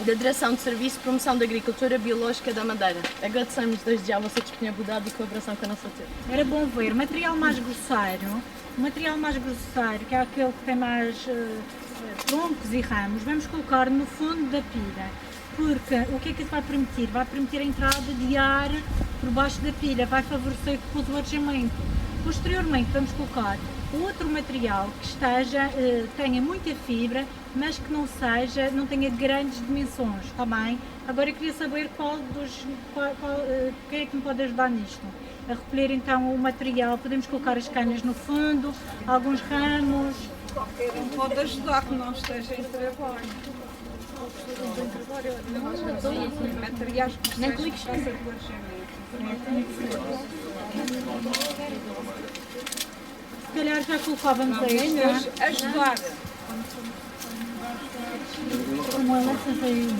da Direção de Serviço de Promoção da Agricultura Biológica da Madeira. Agradecemos desde já a vossa disponibilidade e colaboração com a nossa turma. Era bom ver material mais grosseiro, que é aquele que tem mais troncos e ramos, vamos colocar no fundo da pilha, porque o que é que isso vai permitir? Vai permitir a entrada de ar por baixo da pilha, vai favorecer depois o arejamento. Posteriormente vamos colocar outro material que tenha muita fibra, mas que não tenha grandes dimensões, está bem? Agora eu queria saber quem é que me pode ajudar nisto. A recolher então o material, podemos colocar as canas no fundo, alguns ramos. Qualquer um pode ajudar que não esteja em trabalho. Materiais que não cliques para ser Se calhar já colocávamos esta. Ajudar. Uma licença aí.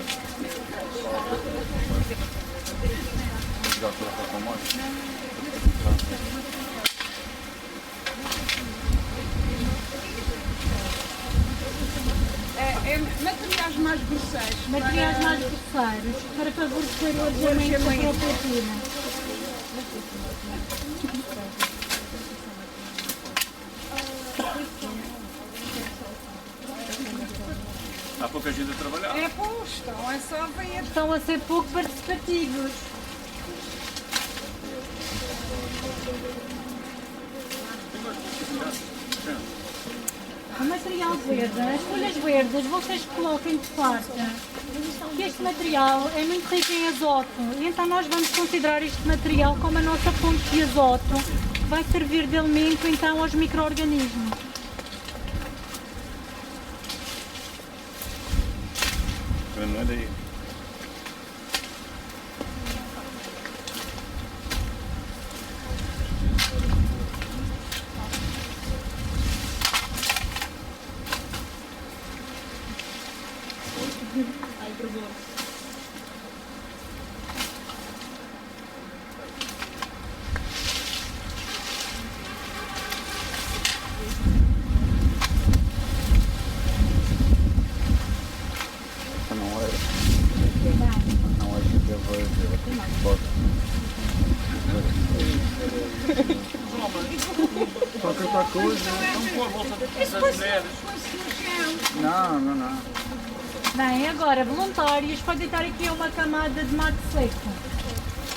Materiais mais grosseiros. Materiais mais grosseiros para favorecer o arejamento da própria pilha. Há pouca gente a trabalhar. É posto, é só ver. Estão a ser pouco participativos. O material verde, as folhas verdes, vocês coloquem de parte que este material é muito rico em azoto e então nós vamos considerar este material como a nossa fonte de azoto, que vai servir de alimento então aos micro-organismos. Não é daí. Qualquer outra coisa. Não pôr a volta das mulheres. Não. Bem, agora, voluntários, pode deitar aqui uma camada de mato seco.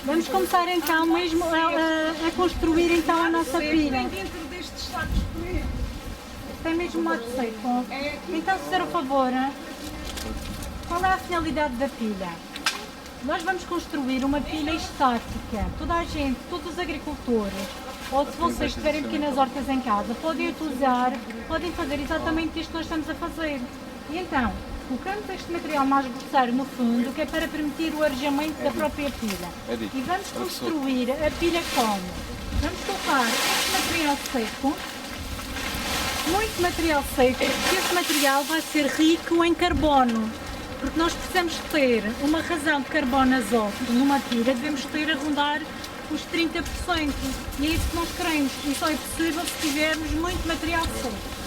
Vamos começar então mesmo a construir então a nossa pilha. Tem dentro destes sacos comigo. Tem mesmo mato seco. Então, se fizer o favor, qual é a finalidade da pilha? Nós vamos construir uma pilha estática. Toda a gente, todos os agricultores, ou se vocês tiverem pequenas hortas em casa, podem fazer exatamente isto que nós estamos a fazer. E então, colocamos este material mais grosseiro no fundo, que é para permitir o arejamento da própria pilha. E vamos construir a pilha como? Vamos colocar este material seco, muito material seco, porque esse material vai ser rico em carbono. Porque nós precisamos ter uma razão de carbono azoto numa pilha, devemos ter a rondar os 30%. E é isso que nós queremos. E só é possível se tivermos muito material seco.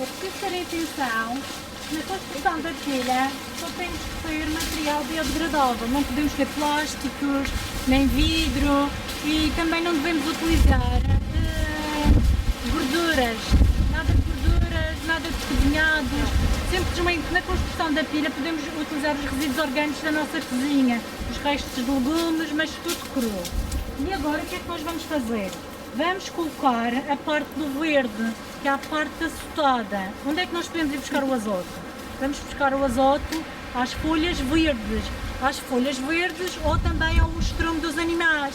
É preciso ter atenção, na construção da pilha só temos que ter material biodegradável, não podemos ter plásticos, nem vidro e também não devemos utilizar gorduras, nada de cozinhados. Simplesmente na construção da pilha podemos utilizar os resíduos orgânicos da nossa cozinha, os restos de legumes, mas tudo cru. E agora o que é que nós vamos fazer? Vamos colocar a parte do verde, que é a parte açotada. Onde é que nós podemos ir buscar o azoto? Vamos buscar o azoto às folhas verdes, ou também ao estrume dos animais.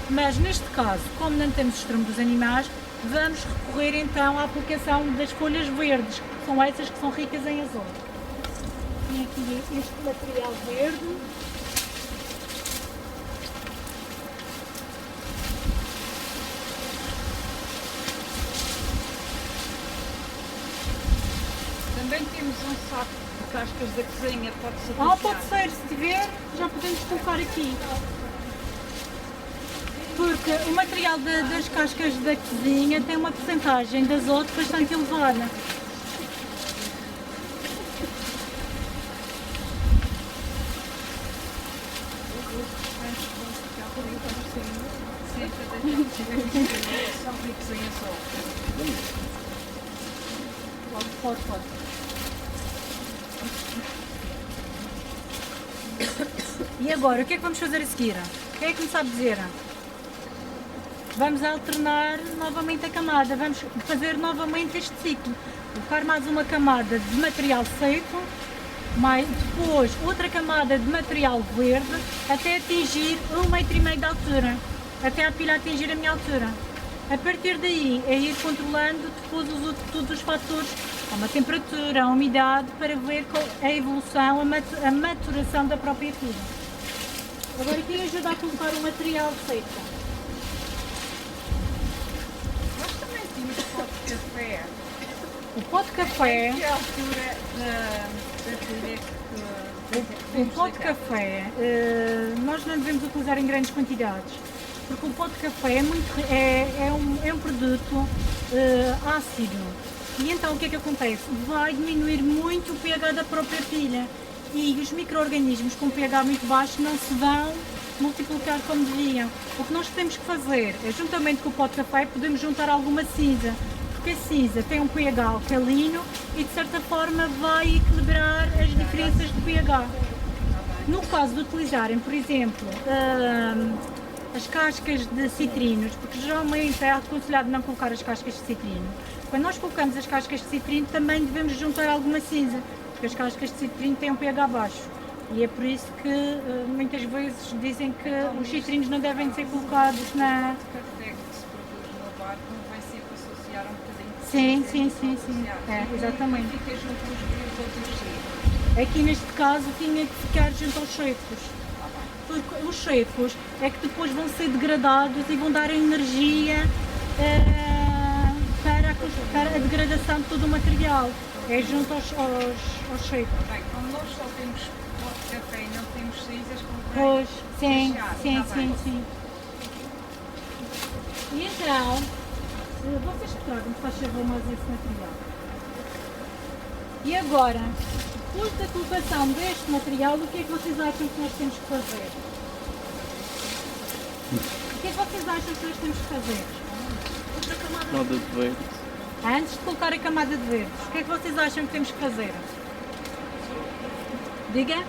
Mas neste caso, como não temos estrume dos animais, vamos recorrer então à aplicação das folhas verdes, que são essas que são ricas em azoto. Tem aqui este material verde. Também temos um saco de cascas da cozinha, pode-se Pode ser, se tiver, já podemos colocar aqui. Porque o material das cascas da cozinha tem uma porcentagem de azoto bastante elevada. São ricos em azoto. Pode. E agora, o que é que vamos fazer a seguir? Quem é que me sabe dizer? Vamos alternar novamente a camada, vamos fazer novamente este ciclo. Colocar mais uma camada de material seco, depois outra camada de material verde, até atingir 1,5 m de altura, até a pilha atingir a minha altura. A partir daí é ir controlando depois todos os fatores, como a temperatura, a umidade, para ver a evolução, a maturação da própria pilha. Agora quem ajuda a colocar o material seco? Nós também tínhamos pó de café. O pó de café, Que altura da pilha que o pó de café, nós não devemos utilizar em grandes quantidades, porque o pó de café é um produto ácido. E então o que é que acontece? Vai diminuir muito o pH da própria pilha e os micro-organismos com pH muito baixo não se vão multiplicar como deviam. O que nós temos que fazer é, juntamente com o pó de café, podemos juntar alguma cinza, porque a cinza tem um pH alcalino e de certa forma vai equilibrar as diferenças de pH. No caso de utilizarem, por exemplo, as cascas de citrinos, porque geralmente é aconselhado não colocar as cascas de citrino. Quando nós colocamos as cascas de citrino também devemos juntar alguma cinza, porque as cascas de citrino têm um pH baixo. E é por isso que muitas vezes dizem que os citrinos não devem ser colocados na... o café que se produz no bar convém sempre associar um bocadinho de Sim. associar. É, exatamente. Fica junto com os frios ou dos secos. Aqui neste caso tinha que ficar junto aos secos. Porque os secos é que depois vão ser degradados e vão dar energia para a degradação de todo o material. É junto aos secos. Bem, como nós só temos pó de café e não temos cinzas, convém Pois, sim. bem. E então, vocês que tragam, faz favor, mais esse material. E agora, depois da colocação deste material, o que é que vocês acham que nós temos que fazer? O que é que vocês acham que nós temos que fazer? Nada de verde. Antes de colocar a camada de verdes, o que é que vocês acham que temos que fazer? Diga?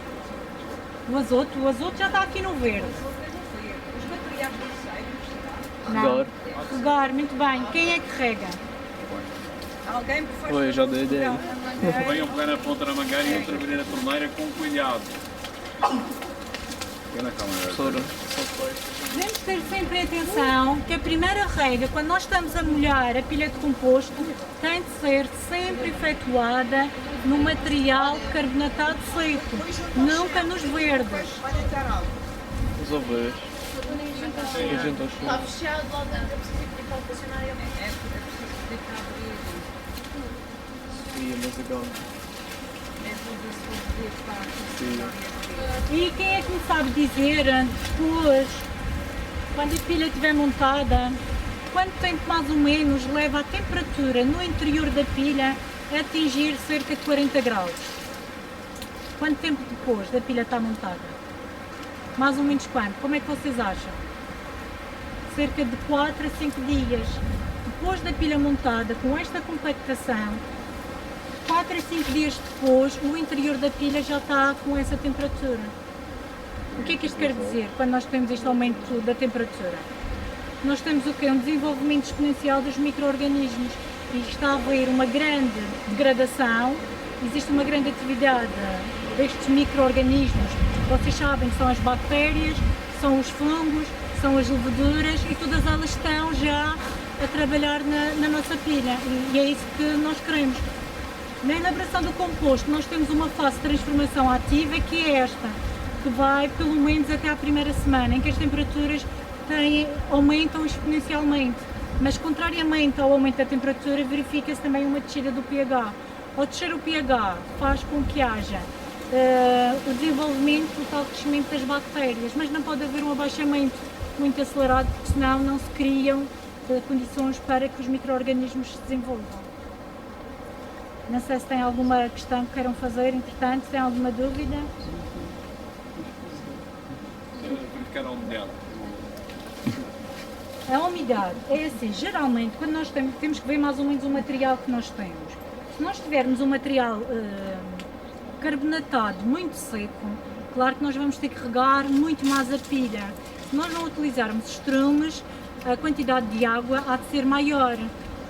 O azoto já está aqui no verde. Os materiais secos, Não. Regar, muito bem. Quem é que rega? alguém que faz Pois, já dei ideia. Venham pegar na ponta da mangueira e outra abrir a torneira com cuidado. Põe na câmera. Professora, Devemos ter sempre atenção que a primeira rega, quando nós estamos a molhar a pilha de composto, tem de ser sempre efetuada no material carbonatado seco, nunca nos verdes. os oveiros. A gente aos Está fechado lá dentro, eu preciso ir para o funcionário. É preciso pedir para abrir. Sofia, mas agora. É tudo isso pedir para a funcionária. E quem é que me sabe dizer depois, quando a pilha estiver montada, quanto tempo mais ou menos leva a temperatura no interior da pilha a atingir cerca de 40 graus? Quanto tempo depois da pilha estar montada? Mais ou menos quanto? Como é que vocês acham? Cerca de 4 a 5 dias. Depois da pilha montada, com esta compactação, 4 a 5 dias depois, o interior da pilha já está com essa temperatura. O que é que isto quer dizer, quando nós temos este aumento da temperatura? Nós temos o quê? Um desenvolvimento exponencial dos micro-organismos e está a haver uma grande degradação, existe uma grande atividade destes micro-organismos. Vocês sabem que são as bactérias, são os fungos, são as leveduras e todas elas estão já a trabalhar na nossa pilha e é isso que nós queremos. Na elaboração do composto nós temos uma fase de transformação ativa que é esta, que vai pelo menos até à primeira semana, em que as temperaturas aumentam exponencialmente, mas contrariamente ao aumento da temperatura verifica-se também uma descida do pH. Ao descer o pH, faz com que haja o desenvolvimento, o tal crescimento das bactérias, mas não pode haver um abaixamento muito acelerado, porque senão não se criam condições para que os micro-organismos se desenvolvam. Não sei se tem alguma questão que queiram fazer, entretanto, se tem alguma dúvida. Verificar a umidade. A umidade é assim, geralmente, quando nós temos que ver mais ou menos o material que nós temos. Se nós tivermos um material carbonatado muito seco, claro que nós vamos ter que regar muito mais a pilha. Se nós não utilizarmos estrumes, a quantidade de água há de ser maior.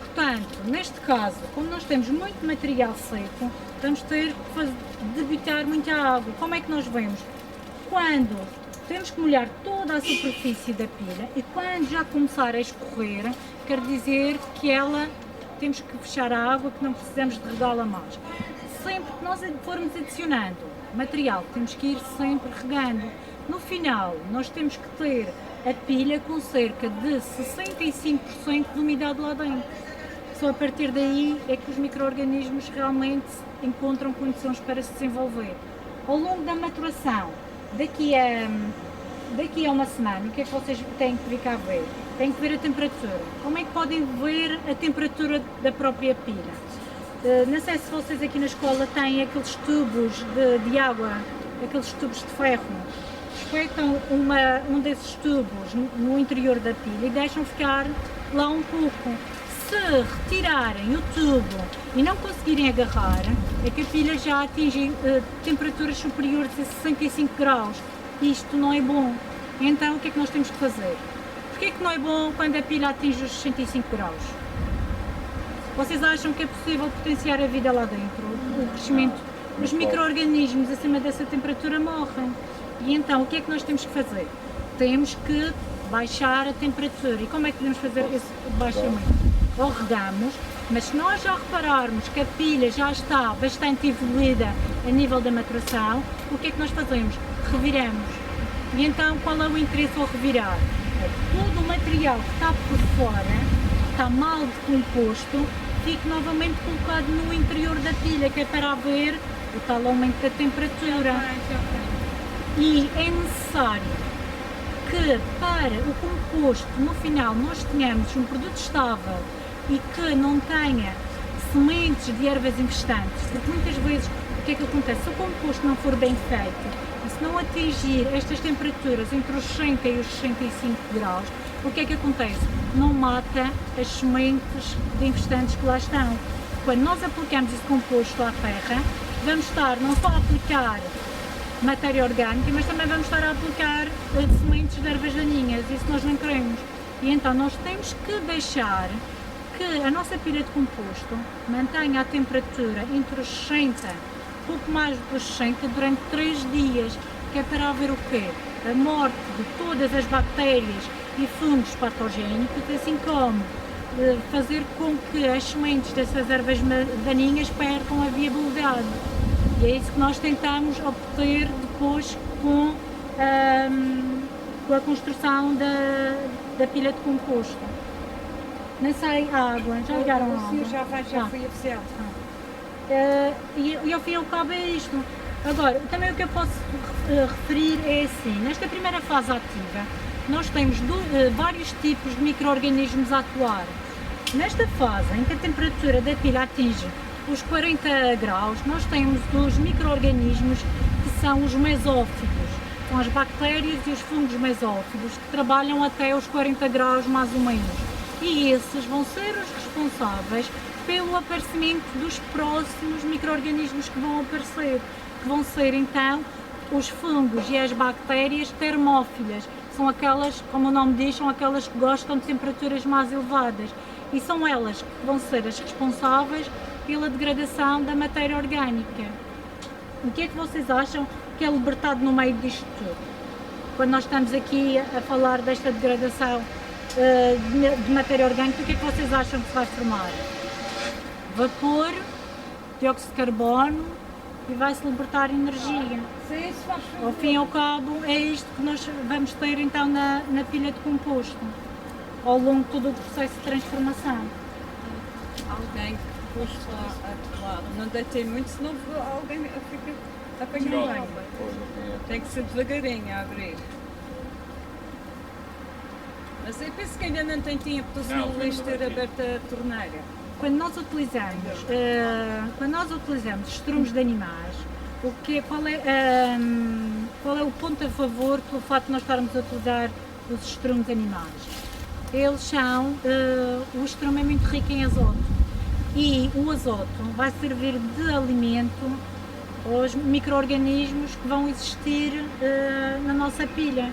Portanto, neste caso, como nós temos muito material seco, vamos ter que debitar muita água. Como é que nós vemos? Quando temos que molhar toda a superfície da pilha e quando já começar a escorrer, quer dizer que temos que fechar a água, que não precisamos de regá-la mais. Sempre que nós formos adicionando material, temos que ir sempre regando. No final, nós temos que ter a pilha com cerca de 65% de umidade lá dentro. Só a partir daí é que os micro-organismos realmente encontram condições para se desenvolver. Ao longo da maturação, daqui a uma semana, o que é que vocês têm que ficar a ver? Têm que ver a temperatura. Como é que podem ver a temperatura da própria pilha? Não sei se vocês aqui na escola têm aqueles tubos de água, aqueles tubos de ferro. Espetam um desses tubos no interior da pilha e deixam ficar lá um pouco. Se retirarem o tubo e não conseguirem agarrar, é que a pilha já atinge temperaturas superiores a 65 graus. Isto não é bom. Então o que é que nós temos que fazer? Porquê é que não é bom quando a pilha atinge os 65 graus? Vocês acham que é possível potenciar a vida lá dentro? O crescimento? Os micro-organismos acima dessa temperatura morrem. E então o que é que nós temos que fazer? Temos que baixar a temperatura. E como é que podemos fazer esse baixamento? Ou regamos, mas se nós já repararmos que a pilha já está bastante evoluída a nível da maturação, o que é que nós fazemos? Reviramos. E então qual é o interesse ao revirar? Todo o material que está por fora, que está mal decomposto, fica novamente colocado no interior da pilha, que é para haver o tal aumento da temperatura. E é necessário que para o composto no final nós tenhamos um produto estável e que não tenha sementes de ervas infestantes, porque muitas vezes o que é que acontece? Se o composto não for bem feito e se não atingir estas temperaturas entre os 60 e os 65 graus, o que é que acontece? Não mata as sementes de infestantes que lá estão. Quando nós aplicamos esse composto à terra, vamos estar não só a aplicar matéria orgânica, mas também vamos estar a aplicar sementes de ervas daninhas, isso nós não queremos. E então nós temos que deixar que a nossa pilha de composto mantenha a temperatura entre os 60, pouco mais dos 60, durante 3 dias, que é para haver o quê? A morte de todas as bactérias e fungos patogénicos, assim como fazer com que as sementes dessas ervas daninhas percam a viabilidade. E é isso que nós tentamos obter depois com a construção da pilha de composto. Não sei, a água, já ligaram a água? Já fui oficial. E ao fim e ao cabo é isto. Agora, também o que eu posso referir é assim, nesta primeira fase ativa, nós temos vários tipos de micro-organismos a atuar. Nesta fase, em que a temperatura da pilha atinge os 40 graus, nós temos os micro-organismos que são os mesófilos, são as bactérias e os fungos mesófilos que trabalham até os 40 graus mais ou menos. E esses vão ser os responsáveis pelo aparecimento dos próximos micro-organismos que vão aparecer, que vão ser então os fungos e as bactérias termófilas. São aquelas, como o nome diz, são aquelas que gostam de temperaturas mais elevadas e são elas que vão ser as responsáveis pela degradação da matéria orgânica. O que é que vocês acham que é libertado no meio disto tudo? Quando nós estamos aqui a falar desta degradação de matéria orgânica, o que é que vocês acham que se vai formar? Vapor, dióxido de carbono e vai-se libertar energia. Sim, isso faz Ao fim e ao cabo é isto que nós vamos ter então na pilha de composto, ao longo de todo o processo de transformação. Alguém puxo lá a lado. Não deitei muito, senão alguém fica apanhando Tchau. bem. Tem que ser devagarinho a abrir. Mas eu penso que ainda não tem tempo, porque senão o lixo ter aberto a torneira. Quando nós utilizamos estrumos de animais, qual é o ponto a favor pelo facto de nós estarmos a utilizar os estrumes animais? Eles são, o estrume é muito rico em azoto e o azoto vai servir de alimento aos micro-organismos que vão existir na nossa pilha.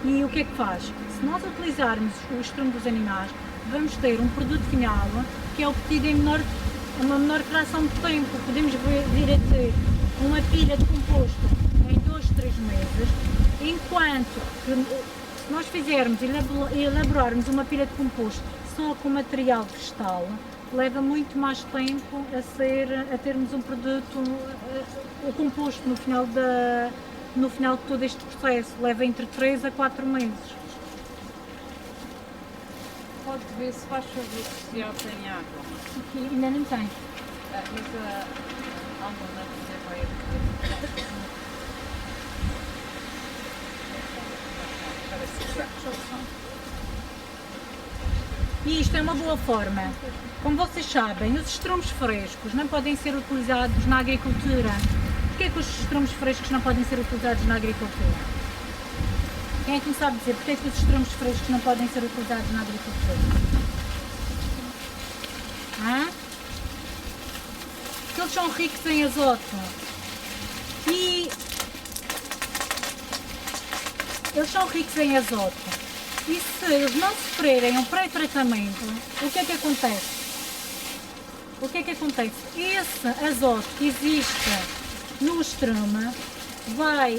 E o que é que faz? Se nós utilizarmos o estrume dos animais, vamos ter um produto final que é obtido em uma menor fração de tempo. Podemos vir a ter uma pilha de composto em 2, 3 meses, enquanto que se nós fizermos e elaborarmos uma pilha de composto só com material cristal, leva muito mais tempo a termos um produto, o composto no final de todo este processo, leva entre 3 a 4 meses. Pode ver se faz favor se já tem água. Aqui ainda não tem. Mas a Almona vai E isto é uma boa forma. Como vocês sabem, os estrumes frescos não podem ser utilizados na agricultura. Porquê é que os estrumes frescos não podem ser utilizados na agricultura? Quem é que me sabe dizer porquê é que os estrumes frescos não podem ser utilizados na agricultura? Porque eles são ricos em azoto. E eles são ricos em azoto. E se eles não sofrerem um pré-tratamento, o que é que acontece? O que é que acontece? Esse azoto que existe no estrume vai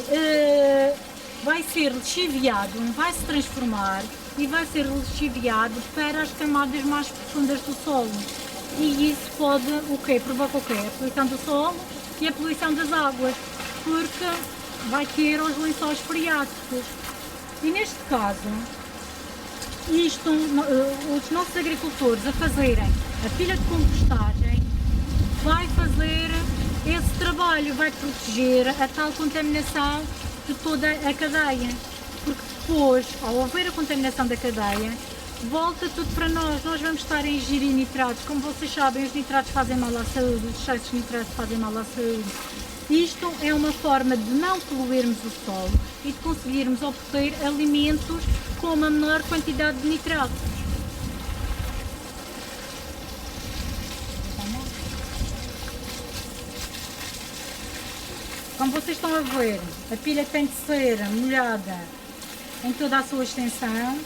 ser lixiviado, vai se transformar e vai ser lixiviado para as camadas mais profundas do solo. E isso pode provoca o quê? A poluição do solo e a poluição das águas, porque vai ter os lençóis freáticos. E neste caso, os nossos agricultores a fazerem a pilha de compostagem vai fazer esse trabalho, vai proteger a tal contaminação de toda a cadeia, porque depois, ao haver a contaminação da cadeia, volta tudo para nós vamos estar a ingerir nitratos. Como vocês sabem, os nitratos fazem mal à saúde, os excessos de nitratos fazem mal à saúde. Isto é uma forma de não poluirmos o solo e de conseguirmos obter alimentos com uma menor quantidade de nitratos. Como vocês estão a ver, a pilha tem de ser molhada em toda a sua extensão.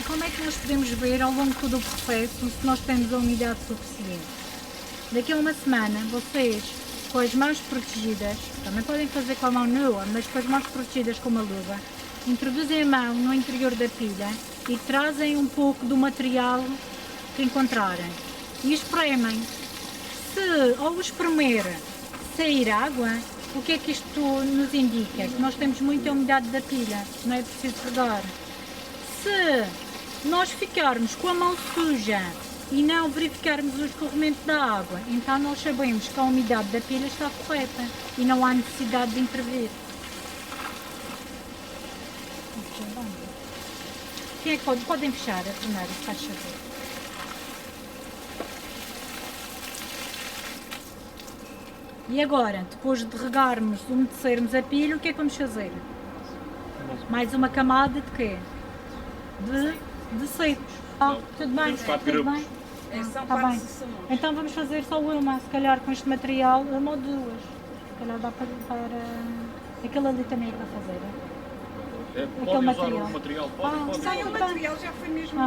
Como é que nós podemos ver ao longo de todo o processo se nós temos a umidade suficiente? Daqui a uma semana, vocês, com as mãos protegidas, também podem fazer com a mão nua, mas com as mãos protegidas com uma luva, introduzem a mão no interior da pilha e trazem um pouco do material que encontrarem e espremem. Se ao espremer sair água, o que é que isto nos indica? Que nós temos muita umidade da pilha, não é preciso regar. Se nós ficarmos com a mão suja e não verificarmos o escorrimento da água, então nós sabemos que a umidade da pilha está correta e não há necessidade de intervir. Quem é que podem fechar a torneira, se faz favor? E agora, depois de regarmos, umedecermos a pilha, o que é que vamos fazer? Mais uma camada de quê? De secos. Tudo bem? Temos 4 Tudo grupos. bem? São Tá 4 bem. sessões. Então vamos fazer só uma, se calhar com este material, uma ou duas. Se calhar dá para... Aquele ali também é para fazer. Podem usar material. o material, podem. Sem o material já foi mesmo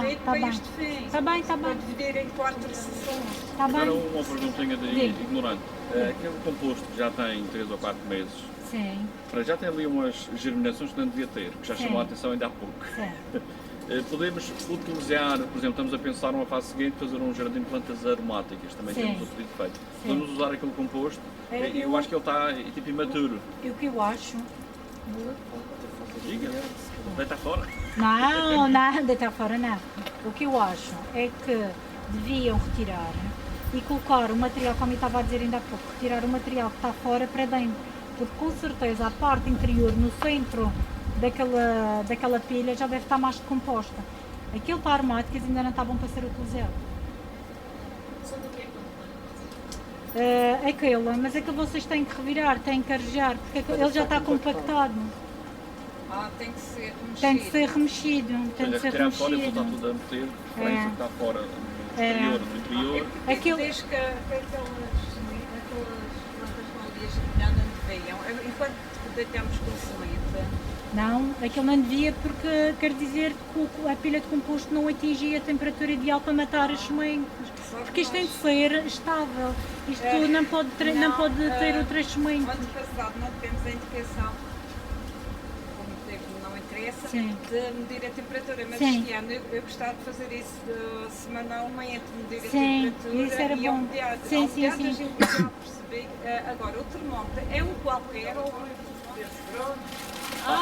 feito tá para bem. este fim. Tá bem, tá bem. Pode dividir em 4 sessões. Tá Agora bem? uma perguntinha de Diga. ignorante. Aquele composto que já tem 3 ou 4 meses, Sim, para já tem ali umas germinações que não devia ter, que já Sim. chamou a atenção ainda há pouco. certo. Podemos utilizar, por exemplo, estamos a pensar numa fase seguinte, fazer um jardim de plantas aromáticas, também Sim. temos o pedido feito. Sim. Podemos usar aquele composto, Eu- eu acho que ele está tipo imaturo. E o que eu acho? Diga, deita fora. Não, nada está fora, não. O que eu acho é que deviam retirar e colocar o material, como eu estava a dizer ainda há pouco, retirar o material que está fora para dentro. Porque com certeza a parte interior, no centro daquela pilha, já deve estar mais decomposta. Aquilo para aromáticas ainda não está bom para ser utilizado. Mas aquele vocês têm que revirar, têm que arejar, porque ele já está compactado. Tem que ser remexido. Tem de ser remexido, tem de Olha, ser retirar fora e voltar remexido. tudo a meter, referência que está fora, no interior. Aquilo- Desde que aquelas plantas com ali a germinar não deviam. Enquanto deitamos com semente, Não, aquilo não devia porque quer dizer que a pilha de composto não atingia a temperatura ideal para matar as sementes. Porque isto tem de ser estável. Isto não pode ter outras sementes. ano passado não tivemos a indicação, como teve, não interessa, Sim. de medir a temperatura, mas Sim. este ano eu gostava de fazer isso semanalmente, medir Sim, a temperatura isso era e bom. a umidade. Sim, A sim, umidade sim. a gente já percebi. Agora, o termómetro é um qualquer ou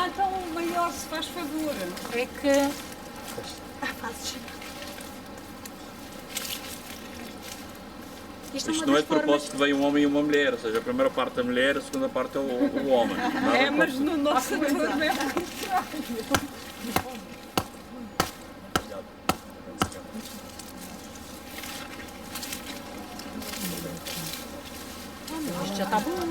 então o maior, se faz favor. É que Isto não é de propósito que veio um homem e uma mulher, ou seja, a primeira parte da mulher, a segunda parte é o homem. Nada Mas contra- no nosso turno é muito estranho. isto já está bom.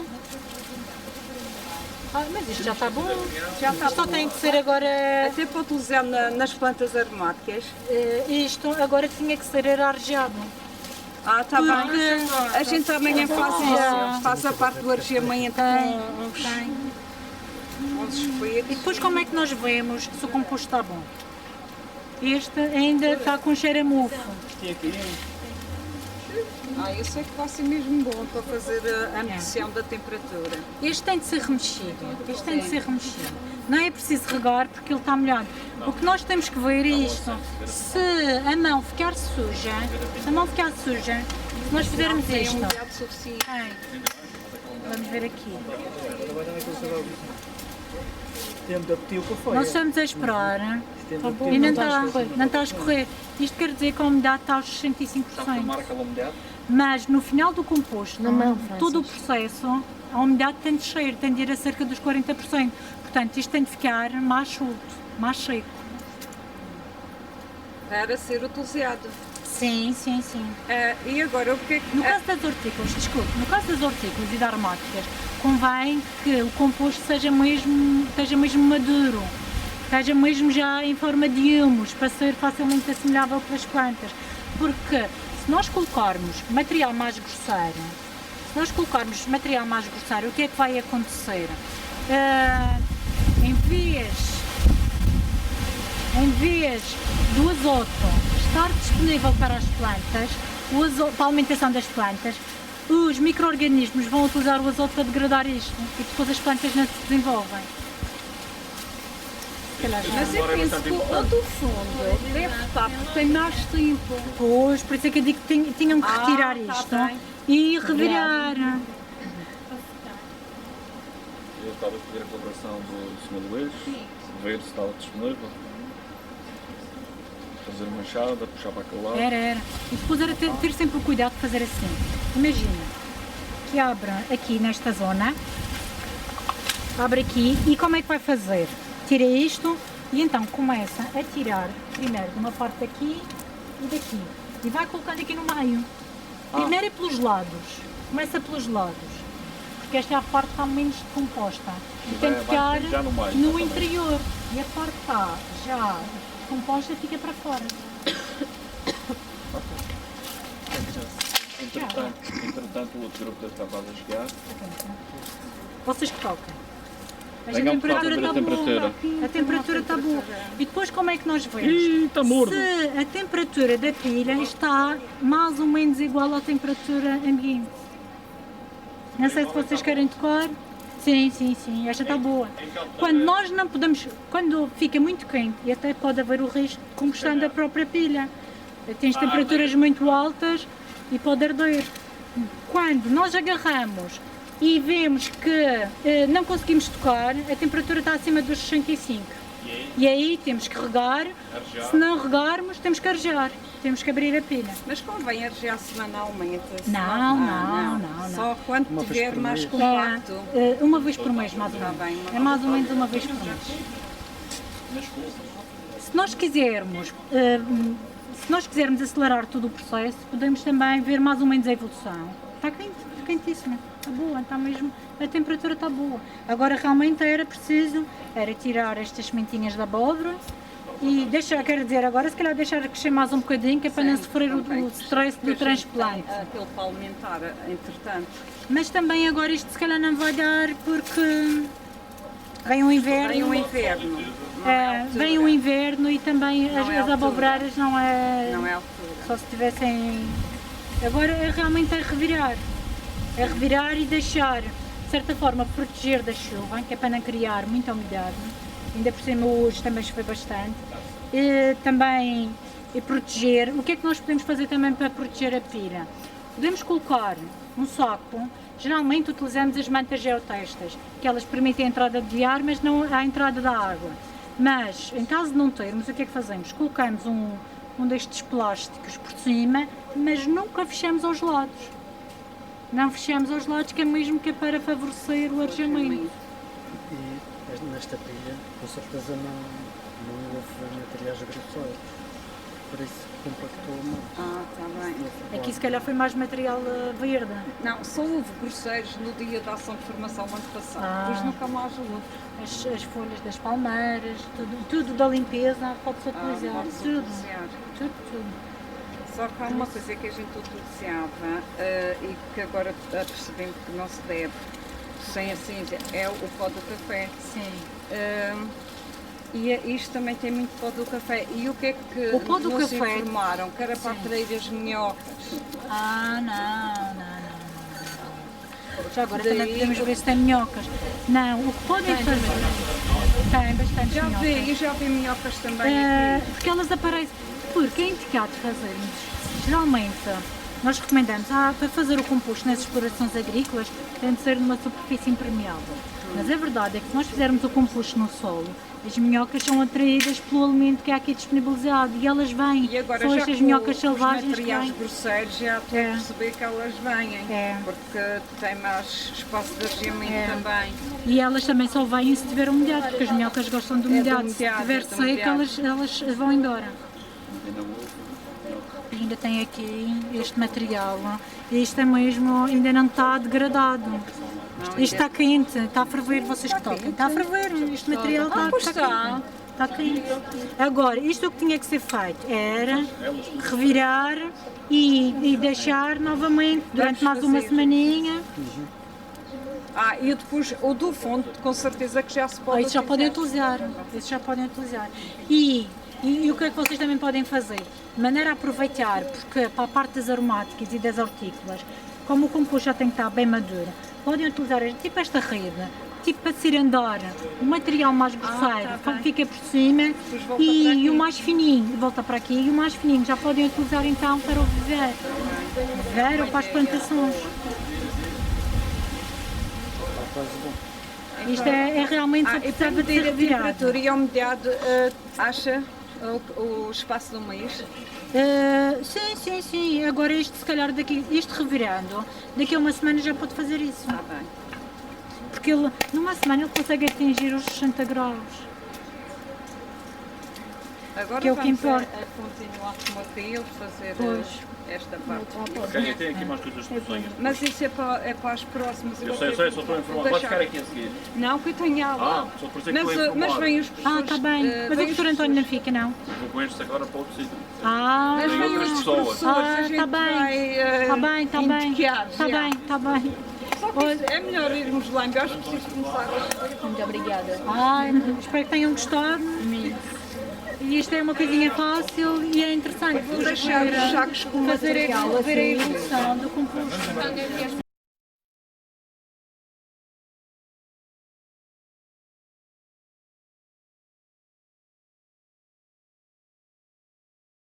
Mas isto já está bom. Isto só tem que ser agora. Até para utilizar nas plantas aromáticas. Isto agora tinha que ser arejado. Está bem. A gente amanhã faz isso. Faz a parte do areamento com uns espetos. E depois como é que nós vemos se o composto está bom? Este ainda está com cheiro a mofo. Eu sei que vai ser mesmo bom para fazer a medição da temperatura. Este tem de ser remexido. Este tem de ser remexido. Não é preciso regar porque ele está molhado. O que nós temos que ver é isto. Se a mão ficar suja, se nós fizermos Tem isto. umidade suficiente. Vamos ver aqui. Tempo de apetir o que foi. Nós estamos a esperar e não está a escorrer. Isto quer dizer que a umidade está aos 65%. Marca a umidade. Mas no final do composto, Na mão, todo o processo, a umidade tem de descer, tem de ir a cerca dos 40%. Portanto, isto tem de ficar mais solto, mais seco. Para ser utilizado. Sim, sim, sim. E agora o que é que. No caso das hortícolas, desculpe, no caso das hortícolas e das aromáticas, convém que o composto esteja mesmo maduro, esteja mesmo já em forma de humus, para ser facilmente assimilável pelas plantas. Porque se nós colocarmos material mais grosseiro, o que é que vai acontecer? Em vez do azoto estar disponível para as plantas, para a alimentação das plantas, os micro-organismos vão utilizar o azoto para degradar isto e depois as plantas não se desenvolvem. Mas eu penso que o do fundo deve estar porque tem mais tempo. Pois, por isso é que eu digo que tinham que retirar tá isto bem. e revirar. Eu estava a pedir a colaboração do Sr. Luís, ver se estava disponível. Fazer uma enxada, puxar para aquele lado. Era. E depois era ter sempre o cuidado de fazer assim. Imagina que abre aqui nesta zona, abre aqui e como é que vai fazer? Tira isto e então começa a tirar primeiro de uma parte daqui e daqui. E vai colocando aqui no meio. Primeiro é pelos lados. Começa pelos lados. Porque esta é a parte que está menos decomposta. E tem que ficar já no meio, no exatamente. interior. E a parte que está já decomposta fica para fora. Entretanto, o outro grupo deve estar quase a chegar. Vocês que tocam. Mas Venha a um bocado temperatura ver a está boa. temperatura. A temperatura está boa. E depois como é que nós vemos? Ih, está morno. Se a temperatura da pilha está mais ou menos igual à temperatura ambiente. Não sei se vocês querem tocar. Sim, sim, sim, esta está boa. Quando nós não podemos, quando fica muito quente, e até pode haver o risco de combustão da própria pilha. Tens temperaturas muito altas e pode arder. Quando nós agarramos e vemos que não conseguimos tocar, a temperatura está acima dos 65. E aí temos que regar, se não regarmos temos que arejar, temos que abrir a pilha. Mas convém arejar semanalmente? Não. Só quando tiver mais compacto? Uma vez por mês, mais ou Tá menos. bem, É mais ou menos uma vez por mês. Se nós quisermos, acelerar todo o processo, podemos também ver mais ou menos a evolução. Está quente, quentíssima, está boa, está mesmo, a temperatura está boa. Agora realmente era preciso, tirar estas sementinhas da abóbora e deixar, quero dizer, agora se calhar deixar crescer mais um bocadinho, que é para não sofrer o stress do transplante. Aquele para alimentar, entretanto. Mas também agora isto se calhar não vai dar porque vem o inverno. Vem o inverno. Vem o inverno e também Não é as abobradas não é. Não é altura. Só se tivessem. Agora é realmente revirar. É revirar e deixar, de certa forma, proteger da chuva, que é para não criar muita umidade. Ainda por cima hoje também choveu bastante. E também proteger. O que é que nós podemos fazer também para proteger a pilha? Podemos colocar um saco. Geralmente utilizamos as mantas geotextas, que elas permitem a entrada de ar, mas não a entrada da água. Mas, em caso de não termos, o que é que fazemos? Colocamos um destes plásticos por cima, mas nunca fechamos aos lados. Não fechamos aos lados, que é mesmo que é para favorecer o arejamento. E nesta pilha, com certeza não houve materiais agressores. Por isso compactou mais. Está bem. Aqui se calhar foi mais material verde. Não, só houve grosseiros no dia da ação de formação ano passado. Depois nunca mais houve. As folhas das palmeiras, tudo da limpeza pode-se utilizar. Pode-se Tudo. utilizar. Tudo. Só que há uma coisa que a gente utilizava e que agora percebemos que não se deve, sem a cinza, é o pó do café. Sim. E isto também tem muito pó do café. E o que é que O pó do nos café? informaram? Que era para atrair as minhocas. Não. Já agora também podemos ver se tem minhocas. Não, o que podem fazer. Tem bastante minhocas. Já vi minhocas também aqui. Porque elas aparecem. Porque é indicado fazermos. Geralmente, nós recomendamos para fazer o composto nas explorações agrícolas, tem de ser numa superfície impermeável. Mas a verdade é que se nós fizermos o composto no solo, as minhocas são atraídas pelo alimento que é aqui disponibilizado e elas vêm. E agora são já estas com minhocas os selvagens que materiais vêm. grosseiros já estou a perceber que elas vêm. Porque tem mais espaço de arejamento também. E elas também só vêm se tiver umidade, porque as minhocas gostam de umidade. Se tiver de seco, umidade. elas vão embora. E ainda tem aqui este material. Isto é mesmo, ainda não está degradado. Isto está quente, está a ferver, vocês que toquem. Está a ferver, este material está quente. Está quente. Agora, isto o que tinha que ser feito era revirar e deixar novamente durante mais uma semaninha. E depois o do fundo, com certeza que já se pode Isso já podem utilizar. Isso já podem utilizar. E o que é que vocês também podem fazer? De maneira a aproveitar, porque para a parte das aromáticas e das hortícolas, como o composto já tem que estar bem maduro, podem utilizar tipo esta rede, tipo para cirandar o material mais grosseiro, como fica por cima, e o mais fininho, volta para aqui, e o mais fininho já podem utilizar então para o viveiro ou para as plantações. Isto é realmente só precisava de ser a revirado. temperatura e a umidade, acha o espaço do mês? Sim. Agora isto se calhar isto revirando, daqui a uma semana já pode fazer isso. Está bem. Porque ele, numa semana ele consegue atingir os 60 graus. Agora Que é o que vamos importa. a continuar com o material, fazer Pois. esta parte. Ok, eu tenho aqui mais coisas de sonhos. Mas isso é para as próximas. Eu sei, só estou a informar. Pode ficar aqui a seguir. Não, que eu tenho aula. Só por isso é que estou a informar. Mas vem os professores. Está bem. Mas o professor António não fica, não? Vou com estes agora para outro sítio. Mas Tem vem outras os pessoas. professores, a gente Está bem. vai Está bem. indicar Está já. bem. Só É melhor irmos lá, eu acho que preciso começar. Muito obrigada. Ai, espero que tenham gostado. E isto é uma coisinha fácil e é interessante. Vou deixar os sacos com fazer material ver a assim. evolução do composto.